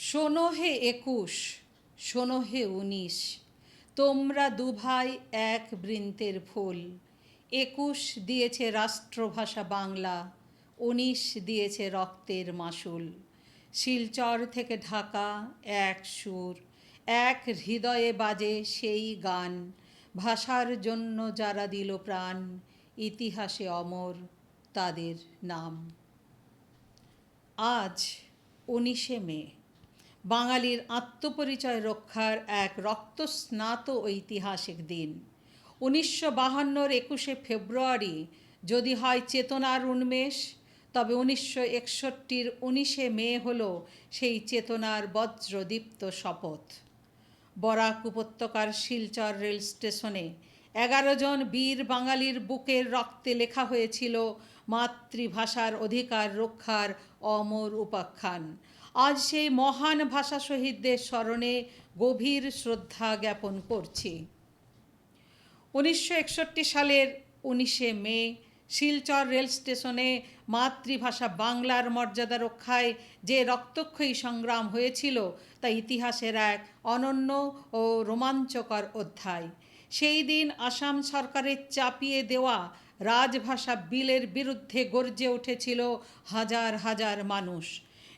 শোনো হে ২১, শোনো হে ১৯, তোমরা দুভাই এক বৃন্তের ফুল। ২১ দিয়েছে রাষ্ট্রভাষা বাংলা, ১৯ দিয়েছে রক্তের মাসুল। শিলচর থেকে ঢাকা এক সুর, এক হৃদয়ে বাজে সেই গান। ভাষার জন্য যারা দিল প্রাণ, ইতিহাসে অমর তাদের নাম। আজ ১৯শে মে, বাঙালির আত্মপরিচয় রক্ষার এক রক্তস্নাত ঐতিহাসিক দিন। ১৯৫২-র ২১শে ফেব্রুয়ারি যদি হয় চেতনার উন্মেষ, তবে ১৯৬১-র ১৯শে মে হল সেই চেতনার বজ্রদীপ্ত শপথ। বরাক উপত্যকার শিলচর রেল স্টেশনে ১১ জন বীর বাঙালির বুকের রক্তে লেখা হয়েছিল মাতৃভাষার অধিকার রক্ষার অমর উপাখ্যান। আজ সেই মহান ভাষা শহীদদের স্মরণে গভীর শ্রদ্ধা জ্ঞাপন করছি। ১৯৬১ সালের ১৯শে মে শিলচর রেল স্টেশনে মাতৃভাষা বাংলার মর্যাদা রক্ষায় যে রক্তক্ষয়ী সংগ্রাম হয়েছিল তা ইতিহাসের এক অনন্য ও রোমাঞ্চকর অধ্যায়। সেই দিন আসাম সরকারের চাপিয়ে দেওয়া রাজভাষা বিলের বিরুদ্ধে গর্জে উঠেছিল হাজার হাজার মানুষ।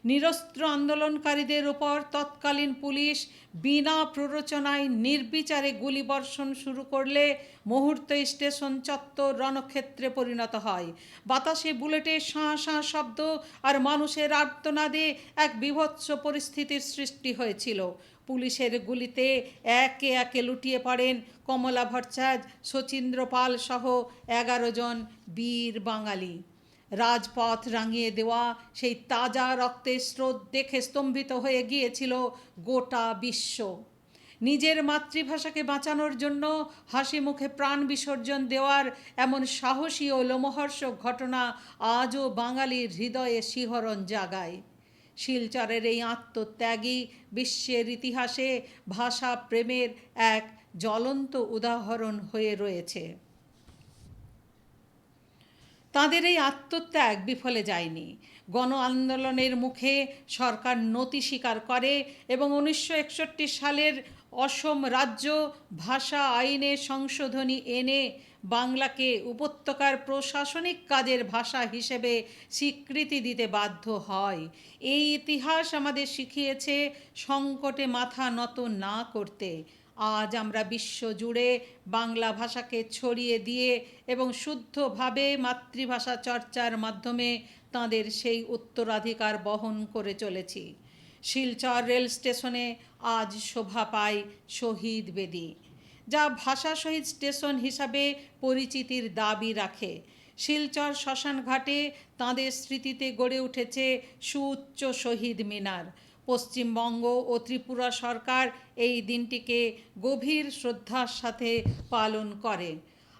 নিরস্ত্র আন্দোলনকারীদের উপর তৎকালীন পুলিশ বিনা প্ররোচনায় নির্বিচারে গুলিবর্ষণ শুরু করলে মুহূর্তে স্টেশন চত্বর রণক্ষেত্রে পরিণত হয়। বাতাসে বুলেটের শাঁ শাঁ শব্দ আর মানুষের আর্তনাদে এক বীভৎস পরিস্থিতির সৃষ্টি হয়েছিল। পুলিশের গুলিতে একে একে লুটিয়ে পড়েন কমলা ভট্টাচার্য, শচীন্দ্র পাল সহ ১১ জন বীর বাঙালি। রাজপথ রাঙিয়ে দেওয়া সেই তাজা রক্তের স্রোত দেখে স্তম্ভিত হয়ে গিয়েছিল গোটা বিশ্ব। নিজের মাতৃভাষাকে বাঁচানোর জন্য হাসি মুখে প্রাণ বিসর্জন দেওয়ার এমন সাহসী ও লোমহর্ষক ঘটনা আজও বাঙালির হৃদয়ে শিহরণ জাগায়। শিলচরের এই আত্মত্যাগী বিশ্বের ইতিহাসে ভাষা প্রেমের এক জ্বলন্ত উদাহরণ হয়ে রয়েছে। তাঁদের এই আত্মত্যাগ বিফলে যায়নি। গণ আন্দোলনের মুখে সরকার নতি স্বীকার করে এবং ১৯৬১ সালের অসম রাজ্য ভাষা আইনে সংশোধনী এনে বাংলাকে উপত্যকার প্রশাসনিক কাজের ভাষা হিসেবে স্বীকৃতি দিতে বাধ্য হয়। এই ইতিহাস আমাদের শিখিয়েছে সংকটে মাথা নত না করতে। আজ আমরা বিশ্বজুড়ে বাংলা ভাষাকে ছড়িয়ে দিয়ে এবং শুদ্ধভাবে মাতৃভাষা চর্চার মাধ্যমে তাঁদের সেই উত্তরাধিকার বহন করে চলেছি। শিলচর রেল স্টেশনে আজ শোভা পায় শহীদ বেদি, যা ভাষা শহীদ স্টেশন হিসাবে পরিচিতির দাবি রাখে। শিলচর শ্মশানঘাটে তাঁদের স্মৃতিতে গড়ে উঠেছে সুউচ্চ শহীদ মিনার। পশ্চিমবঙ্গ ও ত্রিপুরা সরকার এই দিনটিকে গভীর শ্রদ্ধার সাথে পালন করে।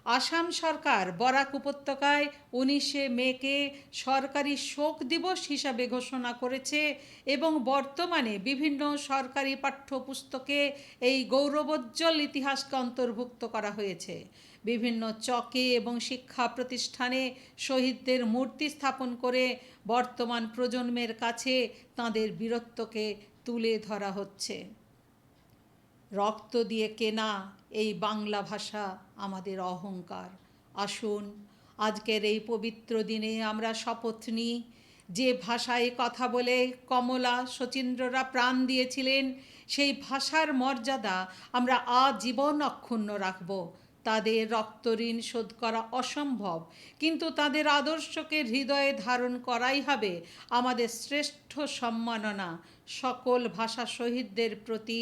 আসাম সরকার বরাক উপত্যকায় ১৯শে মেকে সরকারি শোক দিবস হিসাবে ঘোষণা করেছে এবং বর্তমানে বিভিন্ন সরকারি পাঠ্যপুস্তকে এই গৌরবোজ্জ্বল ইতিহাসকে অন্তর্ভুক্ত করা হয়েছে। বিভিন্ন চকে এবং শিক্ষা প্রতিষ্ঠানে শহীদদের মূর্তি স্থাপন করে বর্তমান প্রজন্মের কাছে তাঁদের বীরত্বকে তুলে ধরা হচ্ছে। রক্ত দিয়ে কেনা এই বাংলা ভাষা আমাদের অহংকার। আসুন আজকের এই পবিত্র দিনে আমরা শপথ নিই, যে ভাষায় কথা বলে কমলা, শচীন্দ্ররা প্রাণ দিয়েছিলেন, সেই ভাষার মর্যাদা আমরা আজীবন অক্ষুণ্ণ রাখব। তাদের রক্তঋণ শোধ করা অসম্ভব, কিন্তু তাদের আদর্শকে হৃদয়ে ধারণ করাই হবে আমাদের শ্রেষ্ঠ সম্মাননা। সকল ভাষা শহীদদের প্রতি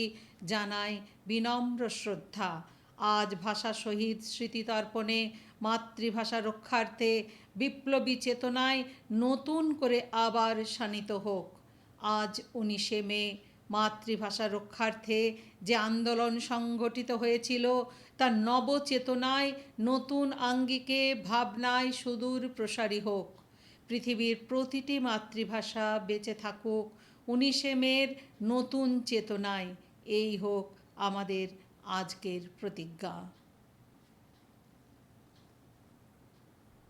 জানাই বিনম্র শ্রদ্ধা। আজ ভাষা শহীদ স্মৃতিতর্পণে মাতৃভাষা রক্ষার্থে বিপ্লবী চেতনায় নতুন করে আবার শানিত হোক। আজ ১৯শে মে মাতৃভাষা রক্ষার্থে যে আন্দোলন সংগঠিত হয়েছিল তা নবচেতনায়, নতুন আঙ্গিকে, ভাবনায় সুদূর প্রসারী হোক। পৃথিবীর প্রতিটি মাতৃভাষা বেঁচে থাকুক ১৯শে মের নতুন চেতনায়। এই হোক আমাদের আজকের প্রতিজ্ঞা।